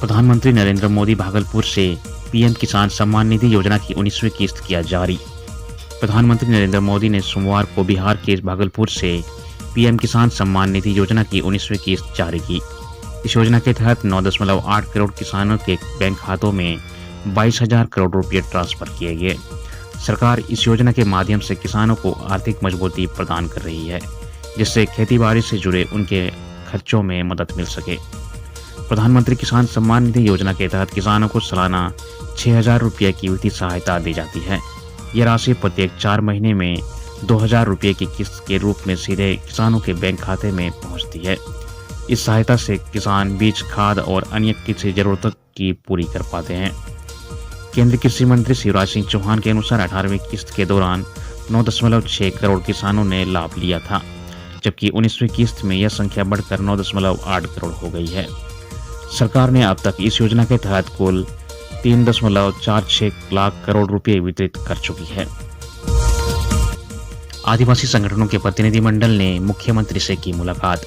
प्रधानमंत्री नरेंद्र मोदी भागलपुर से पीएम किसान सम्मान निधि योजना की 19वीं किस्त किया जारी। प्रधानमंत्री नरेंद्र मोदी ने सोमवार को बिहार के भागलपुर से पीएम किसान सम्मान निधि योजना की 19वीं किस्त जारी की। इस योजना के तहत 9.8 करोड़ किसानों के बैंक खातों में 22,000 करोड़ रुपये ट्रांसफर किए गए। सरकार इस योजना के माध्यम से किसानों को आर्थिक मजबूती प्रदान कर रही है, जिससे खेतीबाड़ी से जुड़े उनके खर्चों में मदद मिल सके। प्रधानमंत्री किसान सम्मान निधि योजना के तहत किसानों को सालाना 6,000 रुपये की वित्तीय सहायता दी जाती है। यह राशि प्रत्येक 4 महीने में 2,000 रुपये की किस्त के रूप में सीधे किसानों के बैंक खाते में पहुंचती है। इस सहायता से किसान बीज, खाद और अन्य कृषि जरूरतों की पूरी कर पाते हैं। केंद्रीय कृषि मंत्री शिवराज सिंह चौहान के अनुसार 18वीं किस्त के दौरान 9.6 करोड़ किसानों ने लाभ लिया था, जबकि 19वीं किस्त में यह संख्या बढ़कर 9.8 करोड़ हो गई है। सरकार ने अब तक इस योजना के तहत कुल 3.46 लाख करोड़ रुपए वितरित कर चुकी है। आदिवासी संगठनों के प्रतिनिधिमंडल ने मुख्यमंत्री से की मुलाकात।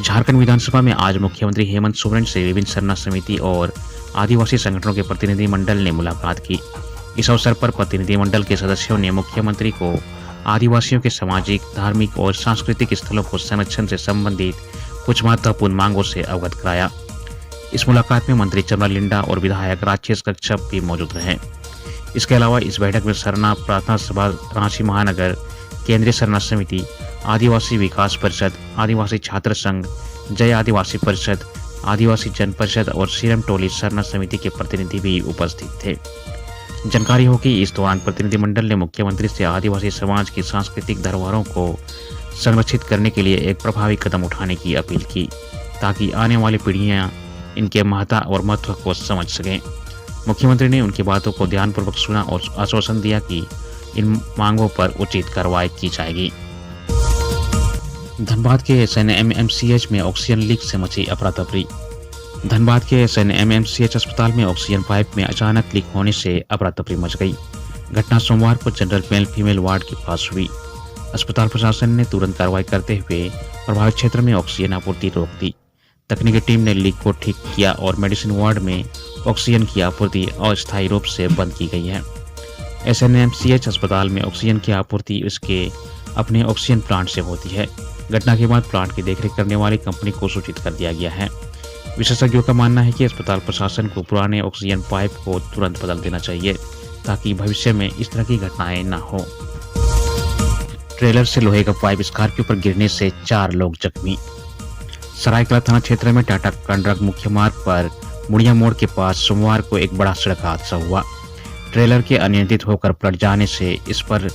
झारखंड विधानसभा में आज मुख्यमंत्री हेमंत सोरेन से विभिन्न सरना समिति और आदिवासी संगठनों के प्रतिनिधिमंडल ने मुलाकात की। इस अवसर पर प्रतिनिधिमंडल के सदस्यों ने मुख्यमंत्री को आदिवासियों के सामाजिक, धार्मिक और सांस्कृतिक स्थलों को संरक्षण से संबंधित कुछ महत्वपूर्ण मांगों से अवगत कराया। इस मुलाकात में मंत्री चंद्रा लिंडा और विधायक राजेश कश्यप भी मौजूद रहे। इसके अलावा इस बैठक में सरना प्रार्थना सभा, रांची महानगर, केंद्रीय सरना समिति, आदिवासी विकास परिषद, आदिवासी छात्र संघ, जय आदिवासी परिषद, आदिवासी जन परिषद और सीरम टोली सरना समिति के प्रतिनिधि भी उपस्थित थे। जानकारी हो कि इस दौरान प्रतिनिधिमंडल ने मुख्यमंत्री से आदिवासी समाज की सांस्कृतिक धरोहरों को संरक्षित करने के लिए एक प्रभावी कदम उठाने की अपील की, ताकि आने वाली पीढ़ियां इनके महत्ता और महत्व को समझ सकें। मुख्यमंत्री ने उनकी बातों को ध्यानपूर्वक सुना और आश्वासन दिया कि इन मांगों पर उचित कार्रवाई की जाएगी। धनबाद के एसएनएमएमसीएच में ऑक्सीजन लीक से मची अफरा-तफरी। धनबाद के एसएनएमएमसीएच अस्पताल में ऑक्सीजन पाइप में अचानक लीक होने से अफरा-तफरी मच गई। घटना सोमवार को जनरल मेल फीमेल वार्ड के पास हुई। अस्पताल प्रशासन ने तुरंत कार्रवाई करते हुए प्रभावित क्षेत्र में ऑक्सीजन आपूर्ति रोक दी। तकनीकी टीम ने लीक को ठीक किया और मेडिसिन वार्ड में ऑक्सीजन की आपूर्ति अस्थायी रूप से बंद की गई है। एसएनएमसीएच अस्पताल में ऑक्सीजन की आपूर्ति इसके अपने ऑक्सीजन प्लांट से होती है। घटना के बाद प्लांट की देखरेख करने वाली कंपनी को सूचित कर दिया गया है। विशेषज्ञों का मानना है कि अस्पताल प्रशासन को पुराने ऑक्सीजन पाइप को तुरंत बदल देना चाहिए, ताकि भविष्य में इस तरह की घटनाएं न हो। ट्रेलर से लोहे का पाइप स्कॉर्पियो पर गिरने से 4 लोग जख्मी। सरायकला थाना क्षेत्र में टाटा कंडरक मुख्य मार्ग पर मुड़िया मोड़ के पास सोमवार को एक बड़ा सड़क हादसा हुआ। ट्रेलर के अनियंत्रित होकर पलट जाने से इस पर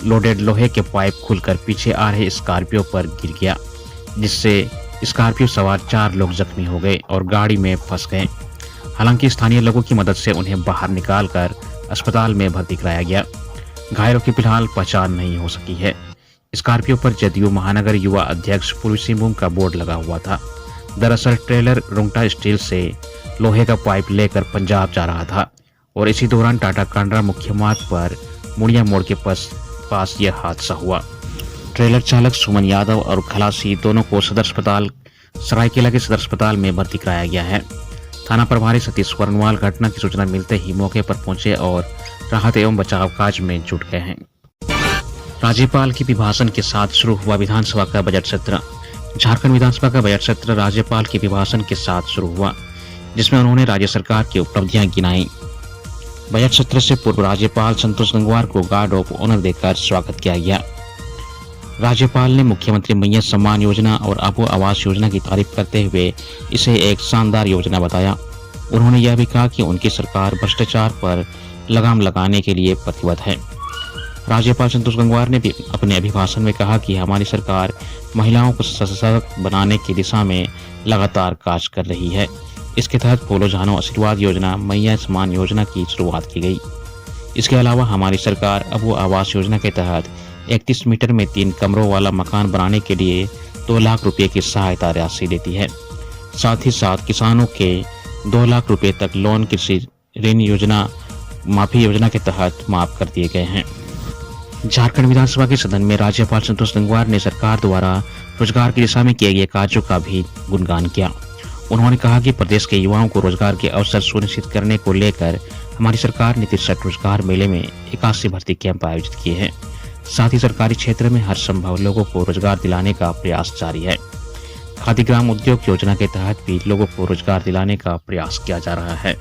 लोडेड लोहे के पाइप खुलकर पीछे आ रहे स्कॉर्पियो पर गिर गया, जिससे स्कॉर्पियो सवार 4 लोग जख्मी हो गए और गाड़ी में फंस गए। हालांकि स्थानीय लोगों की मदद से उन्हें बाहर निकालकर अस्पताल में भर्ती कराया गया। घायलों की फिलहाल पहचान नहीं हो सकी है। स्कॉर्पियो पर जदयू महानगर युवा अध्यक्ष पूर्वी सिंहभूम का बोर्ड लगा हुआ था। दरअसल ट्रेलर रुंगटा स्टील से लोहे का पाइप लेकर पंजाब जा रहा था और इसी दौरान टाटा कांड्रा मुख्य मार्ग पर मुड़िया मोड़ के पास यह हादसा हुआ। ट्रेलर चालक सुमन यादव और खलासी दोनों को सदर अस्पताल सरायकेला के सदर अस्पताल में भर्ती कराया गया है। थाना प्रभारी सतीश वर्णवाल घटना की सूचना मिलते ही मौके पर पहुंचे और राहत एवं बचाव कार्य में जुट गए हैं। राज्यपाल के अभिभाषण के साथ शुरू हुआ विधानसभा का बजट सत्र। झारखंड विधानसभा का बजट सत्र राज्यपाल के अभिभाषण के साथ शुरू हुआ, जिसमें उन्होंने राज्य सरकार की उपलब्धियां गिनाई। बजट सत्र से पूर्व राज्यपाल संतोष गंगवार को गार्ड ऑफ ऑनर देकर स्वागत किया गया। राज्यपाल ने मुख्यमंत्री मैया सम्मान योजना और आबू आवास योजना की तारीफ करते हुए इसे एक शानदार योजना बताया। उन्होंने यह भी कहा कि उनकी सरकार भ्रष्टाचार पर लगाम लगाने के लिए प्रतिबद्ध है। राज्यपाल संतोष गंगवार ने भी अपने अभिभाषण में कहा कि हमारी सरकार महिलाओं को सशक्त बनाने की दिशा में लगातार कार्य कर रही है। इसके तहत पोलो झानो आशीर्वाद योजना, मैया सम्मान योजना की शुरुआत की गई। इसके अलावा हमारी सरकार अबू आवास योजना के तहत 31 मीटर में 3 कमरों वाला मकान बनाने के लिए 2 लाख रुपए की सहायता राशि देती है। साथ ही साथ किसानों के 2 लाख रुपए तक लोन कृषि ऋण योजना माफी योजना के तहत माफ कर दिए गए हैं। झारखंड विधानसभा के सदन में राज्यपाल संतोष गंगवार ने सरकार द्वारा रोजगार की दिशा में किए गए कार्यों का भी गुणगान किया। उन्होंने कहा कि प्रदेश के युवाओं को रोजगार के अवसर सुनिश्चित करने को लेकर हमारी सरकार ने 63 रोजगार मेले में 81 भर्ती कैंप आयोजित किए हैं। साथ ही सरकारी क्षेत्र में हर संभव लोगों को रोजगार दिलाने का प्रयास जारी है। खादी ग्राम उद्योग योजना के तहत भी लोगों को रोजगार दिलाने का प्रयास किया जा रहा है।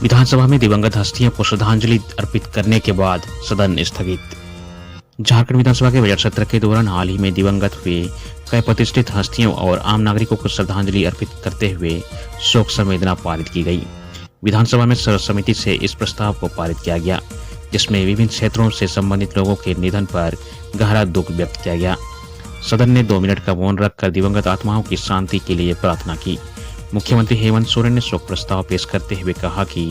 विधानसभा में दिवंगत हस्तियों को श्रद्धांजलि अर्पित करने के बाद सदन स्थगित। झारखंड विधानसभा के बजट सत्र के दौरान हाल ही में दिवंगत हुए कई प्रतिष्ठित हस्तियों और आम नागरिकों को श्रद्धांजलि अर्पित करते हुए शोक संवेदना पारित की गई। विधानसभा में सर्वसम्मति से इस प्रस्ताव को पारित किया गया, जिसमें विभिन्न क्षेत्रों से संबंधित लोगों के निधन पर गहरा दुख व्यक्त किया गया। सदन ने 2 मिनट का मौन रखकर दिवंगत आत्माओं की शांति के लिए प्रार्थना की। मुख्यमंत्री हेमंत सोरेन ने शोक प्रस्ताव पेश करते हुए कहा कि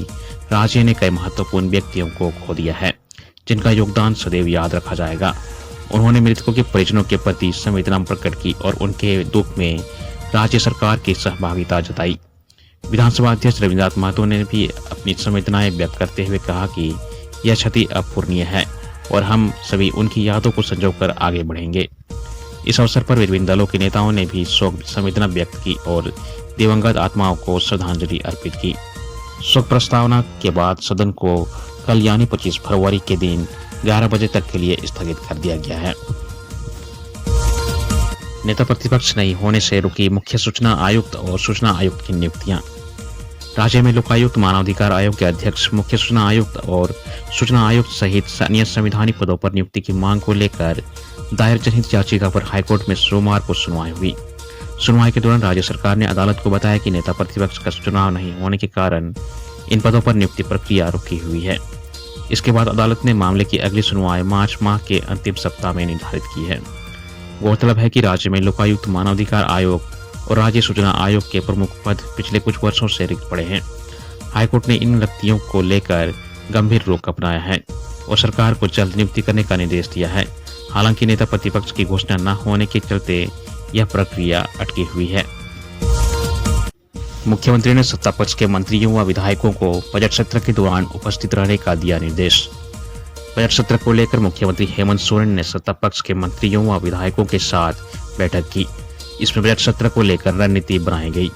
राज्य ने कई महत्वपूर्ण व्यक्तियों को खो दिया है, जिनका योगदान सदैव याद रखा जाएगा। उन्होंने मृतकों के परिजनों के प्रति संवेदना प्रकट की और उनके दुख में राज्य सरकार की सहभागिता जताई। विधानसभा अध्यक्ष रविन्द्रनाथ महतो ने भी अपनी संवेदनाएं व्यक्त करते हुए कहा कि यह क्षति अपूरणीय है और हम सभी उनकी यादों को संजोकर आगे बढ़ेंगे। इस अवसर पर विभिन्न दलों के नेताओं ने भी शोक संवेदना व्यक्त की और दिवंगत आत्माओं को श्रद्धांजलि अर्पित की। शोक प्रस्तावना के बाद सदन को कल यानी 25 फरवरी के दिन 11 बजे तक के लिए स्थगित कर दिया गया है। नेता प्रतिपक्ष नहीं होने से रुकी मुख्य सूचना आयुक्त और सूचना आयुक्त की नियुक्तियां। राज्य में लोकायुक्त, मानवाधिकार आयोग के अध्यक्ष, मुख्य सूचना आयुक्त और सूचना आयुक्त सहित अन्य संवैधानिक पदों पर नियुक्ति की मांग को लेकर दायर जनहित याचिका पर हाईकोर्ट में सोमवार को सुनवाई हुई। सुनवाई के दौरान राज्य सरकार ने अदालत को बताया कि नेता प्रतिपक्ष का चुनाव नहीं होने के कारण इन पदों पर नियुक्ति प्रक्रिया रुकी हुई है। इसके बाद अदालत ने मामले की अगली सुनवाई मार्च माह के अंतिम सप्ताह में निर्धारित की है। गौरतलब है कि राज्य में लोकायुक्त, मानवाधिकार आयोग और राज्य सूचना आयोग के प्रमुख पद पिछले कुछ वर्षों से रिक्त पड़े हैं। हाईकोर्ट ने इन रिक्तियों को लेकर गंभीर रुख अपनाया है और सरकार को जल्द नियुक्ति करने का निर्देश दिया है। हालांकि नेता प्रतिपक्ष की घोषणा न होने के चलते यह प्रक्रिया अटकी हुई है। मुख्यमंत्री ने सत्ता पक्ष के मंत्रियों व विधायकों को बजट सत्र के दौरान उपस्थित रहने का दिया निर्देश। बजट सत्र को लेकर मुख्यमंत्री हेमंत सोरेन ने सत्ता पक्ष के मंत्रियों व विधायकों के साथ बैठक की। इसमें बजट सत्र को लेकर रणनीति बनाई गई।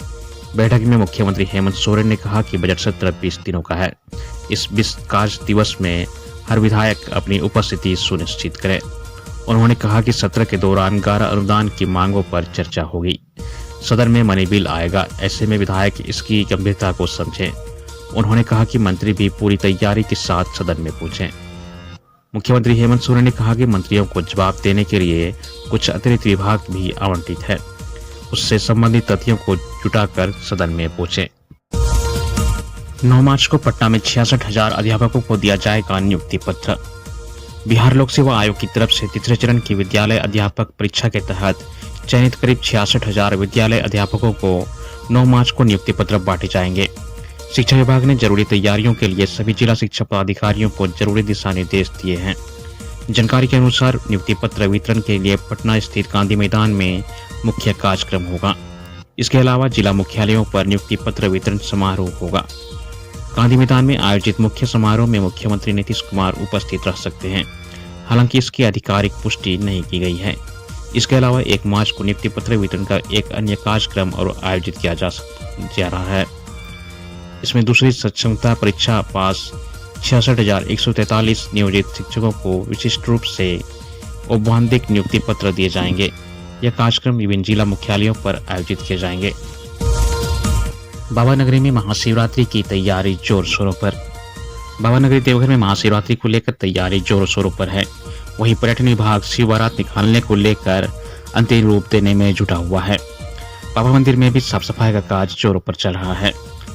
बैठक में मुख्यमंत्री हेमंत सोरेन ने कहा कि बजट सत्र 20 दिनों का है। इस 20 कार्य दिवस में हर विधायक अपनी उपस्थिति सुनिश्चित करे। उन्होंने कहा कि सत्र के दौरान 11 अनुदान की मांगों पर चर्चा होगी। सदन में मनी बिल आएगा, ऐसे में विधायक इसकी गंभीरता को समझें। उन्होंने कहा कि मंत्री भी पूरी तैयारी के साथ सदन में पहुंचे। मुख्यमंत्री हेमंत सोरेन ने कहा कि मंत्रियों को जवाब देने के लिए कुछ अतिरिक्त विभाग भी आवंटित है, उससे संबंधित तथ्यों को जुटाकर सदन में पहुंचे। 9 मार्च को पटना में 66,000 अध्यापकों को दिया जाएगा नियुक्ति पत्र। बिहार लोक सेवा आयोग की तरफ से तीसरे चरण की विद्यालय अध्यापक परीक्षा के तहत चयनित करीब 66,000 विद्यालय अध्यापकों को 9 मार्च को नियुक्ति पत्र बांटे जाएंगे। शिक्षा विभाग ने जरूरी तैयारियों के लिए सभी जिला शिक्षा पदाधिकारियों को जरूरी दिशा निर्देश दिए हैं। जानकारी के अनुसार नियुक्ति पत्र वितरण के लिए पटना स्थित गांधी मैदान में मुख्य कार्यक्रम होगा। इसके अलावा जिला मुख्यालयों पर नियुक्ति पत्र वितरण समारोह होगा। गांधी मैदान में आयोजित मुख्य समारोह में मुख्यमंत्री नीतीश कुमार उपस्थित रह सकते हैं। हालांकि इसकी आधिकारिक पुष्टि नहीं की गई है। इसके अलावा 1 मार्च को नियुक्ति पत्र वितरण का एक अन्य कार्यक्रम और आयोजित किया जा रहा है। इसमें दूसरी सक्षमता परीक्षा पास 66,143 नियोजित शिक्षकों को विशिष्ट रूप से औपबंधिक नियुक्ति पत्र दिए जाएंगे। यह कार्यक्रम विभिन्न जिला मुख्यालयों पर आयोजित किए जाएंगे। बाबा नगरी में महाशिवरात्रि की तैयारी जोर शोरों पर। बाबा नगरी देवघर में महाशिवरात्रि को लेकर तैयारी जोरों शोरों पर है। वहीं पर्यटन विभाग शिव बारात निकालने को लेकर अंतिम रूप देने में जुटा हुआ है। बाबा मंदिर में भी साफ सफाई का कार्य जोरों पर चल रहा है।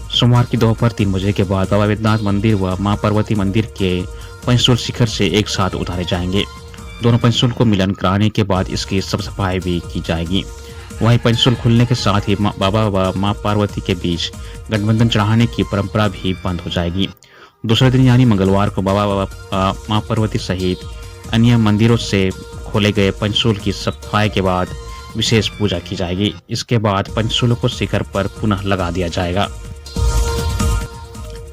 सोमवार की दोपहर 3 बजे के बाद बाबा वैद्यनाथ मंदिर व मां पार्वती मंदिर के पंचसूल शिखर से एक साथ उतारे जाएंगे। दोनों पंचसूल को मिलन कराने के बाद इसकी साफ सफाई भी की जाएगी। वहीं पंचसूल खुलने के साथ ही बाबा व मां पार्वती के बीच गठबंधन चढ़ाने की परंपरा भी बंद हो जाएगी। दूसरे दिन यानी मंगलवार को बाबा व मां पार्वती सहित अन्य मंदिरों से खोले गए पंचसूल की सफाई के बाद विशेष पूजा की जाएगी। इसके बाद पंचसूल को शिखर पर पुनः लगा दिया जाएगा।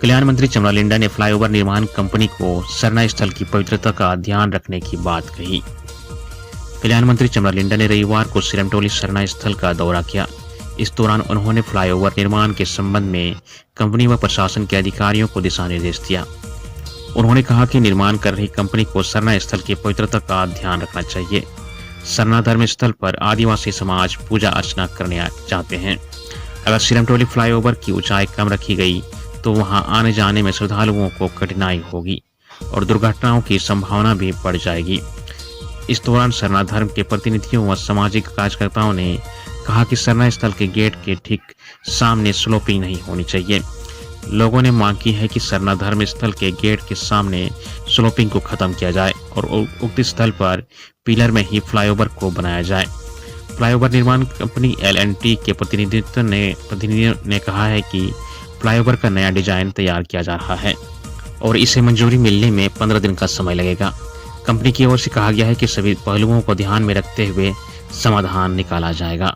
कल्याण मंत्री चमरा लिंडा ने फ्लाईओवर निर्माण कंपनी को सरना स्थल की पवित्रता का ध्यान रखने की बात कही। कल्याण मंत्री चमरा लिंडा ने रविवार को सिरमटोली सरना स्थल का दौरा किया। इस दौरान उन्होंने फ्लाईओवर निर्माण के संबंध में कंपनी व प्रशासन के अधिकारियों को दिशा निर्देश दिया। उन्होंने कहा कि निर्माण कर रही कंपनी को सरना स्थल की पवित्रता का ध्यान रखना चाहिए। सरना धर्म स्थल पर आदिवासी समाज पूजा अर्चना करने चाहते हैं। अगर सिरमटोली फ्लाईओवर की ऊंचाई कम रखी गई तो वहां आने जाने में श्रद्धालुओं को कठिनाई होगी और दुर्घटनाओं की संभावना भी बढ़ जाएगी। इस दौरान सरना धर्म के प्रतिनिधियों व सामाजिक कार्यकर्ताओं ने कहा कि सरना स्थल के गेट के ठीक सामने स्लोपिंग नहीं होनी चाहिए। लोगों ने मांग की है कि सरना धर्म स्थल के गेट के सामने स्लोपिंग को खत्म किया जाए और उक्त स्थल पर पिलर में ही फ्लाईओवर को बनाया जाए। फ्लाईओवर निर्माण कंपनी L&T के प्रतिनिधियों ने कहा है कि फ्लाईओवर का नया डिजाइन तैयार किया जा रहा है और इसे मंजूरी मिलने में 15 दिन का समय लगेगा। कंपनी की ओर से कहा गया है कि सभी पहलुओं को ध्यान में रखते हुए समाधान निकाला जाएगा।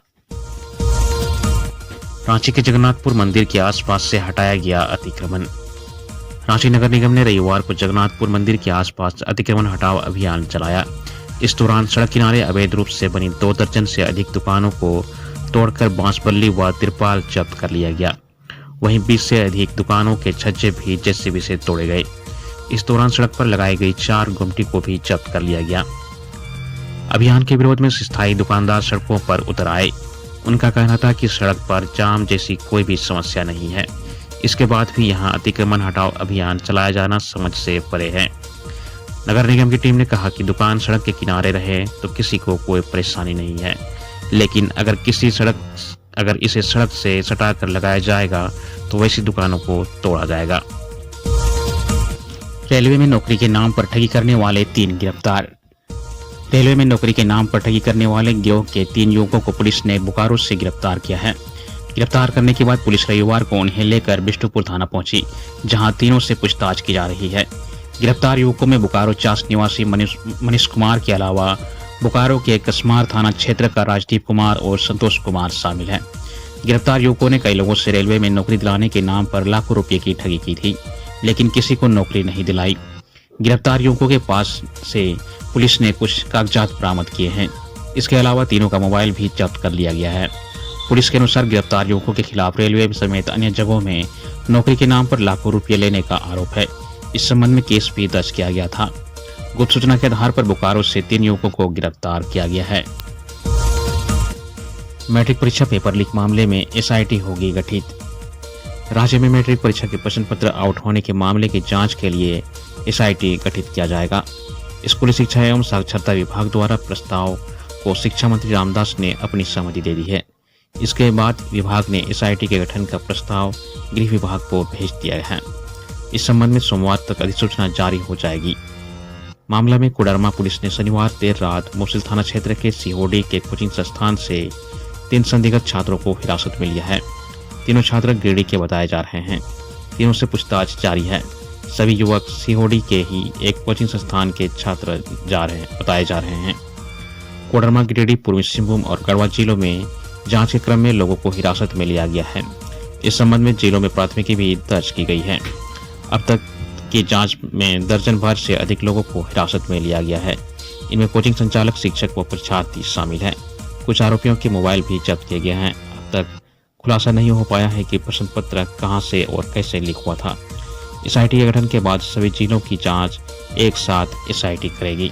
रांची के जगन्नाथपुर मंदिर के आसपास से हटाया गया अतिक्रमण। रांची नगर निगम ने रविवार को जगन्नाथपुर मंदिर के आसपास अतिक्रमण हटाओ अभियान चलाया। इस दौरान सड़क किनारे अवैध रूप से बनी 2 दर्जन से अधिक दुकानों को तोड़कर बांस-बल्ली व तिरपाल जब्त कर लिया गया। वहीं 20 से अधिक दुकानों के छज्जे भी जेसीबी से तोड़े गए। इस दौरान सड़क पर लगाई गई 4 गुमटी को भी जब्त कर लिया गया। अभियान के विरोध में स्थायी दुकानदार सड़कों पर उतर आए। उनका कहना था कि सड़क पर जाम जैसी कोई भी समस्या नहीं है। इसके बाद भी यहां अतिक्रमण हटाओ अभियान चलाया जाना समझ से परे है। नगर निगम की टीम ने कहा कि दुकान सड़क के किनारे रहे तो किसी को कोई परेशानी नहीं है, लेकिन अगर इसे सड़क से सटाकर लगाया जाएगा तो वैसी दुकानों को तोड़ा जाएगा। रेलवे में नौकरी के नाम पर ठगी करने वाले 3 गिरफ्तार। रेलवे में नौकरी के नाम पर ठगी करने वाले गिरोह के 3 युवकों को पुलिस ने बोकारो से गिरफ्तार किया है। गिरफ्तार करने के बाद पुलिस रविवार को उन्हें लेकर बिष्टुपुर थाना पहुंची, जहां तीनों से पूछताछ की जा रही है। गिरफ्तार युवकों में बोकारो चास निवासी मनीष कुमार के अलावा बोकारो के कसमार थाना क्षेत्र का राजदीप कुमार और संतोष कुमार शामिल हैं। गिरफ्तार युवकों ने कई लोगों से रेलवे में नौकरी दिलाने के नाम पर लाखों रुपए की ठगी की थी, लेकिन किसी को नौकरी नहीं दिलाई। गिरफ्तार युवकों के पास से पुलिस ने कुछ कागजात बरामद किए हैं। इसके अलावा तीनों का मोबाइल भी जब्त कर लिया गया है। पुलिस के अनुसार गिरफ्तार युवकों के खिलाफ रेलवे समेत अन्य जगहों में नौकरी के नाम पर लाखों रुपये लेने का आरोप है। इस संबंध में केस भी दर्ज किया गया था। गुप्त सूचना के आधार पर बोकारो से 3 युवकों को गिरफ्तार किया गया है। मैट्रिक परीक्षा पेपर लीक मामले में SIT होगी गठित। राज्य में मैट्रिक परीक्षा के प्रश्न पत्र आउट होने के मामले की जांच के लिए SIT गठित किया जाएगा। स्कूली शिक्षा एवं साक्षरता विभाग द्वारा प्रस्ताव को शिक्षा मंत्री रामदास ने अपनी सहमति दे दी है। इसके बाद विभाग ने SIT के गठन का प्रस्ताव गृह विभाग को भेज दिया है। इस संबंध में सोमवार तक अधिसूचना जारी हो जाएगी। मामला में कोडरमा पुलिस ने शनिवार देर रात मोसिल थाना क्षेत्र के COD के कोचिंग संस्थान से 3 संदिग्ध छात्रों को हिरासत में लिया है। तीनों छात्र गिरिडीह के बताए जा रहे हैं। तीनों से पूछताछ जारी है। सभी युवक COD के ही एक कोचिंग संस्थान के छात्र बताए जा रहे हैं। कोडरमा, गिरिडीह, पूर्वी सिंहभूम और गढ़वा जिलों में जांच के क्रम में लोगों को हिरासत में लिया गया है। इस संबंध में जिलों में प्राथमिकी भी दर्ज की गई है। अब तक की जांच में दर्जन भर से अधिक लोगों को हिरासत में लिया गया है। इनमें कोचिंग संचालक, शिक्षक व परीक्षार्थी शामिल हैं। कुछ आरोपियों के मोबाइल भी जब्त किए गए हैं। अब तक खुलासा नहीं हो पाया है कि प्रश्न पत्र कहां से और कैसे लीक हुआ था। SIT के गठन के बाद सभी जिलों की जांच एक साथ SIT करेगी।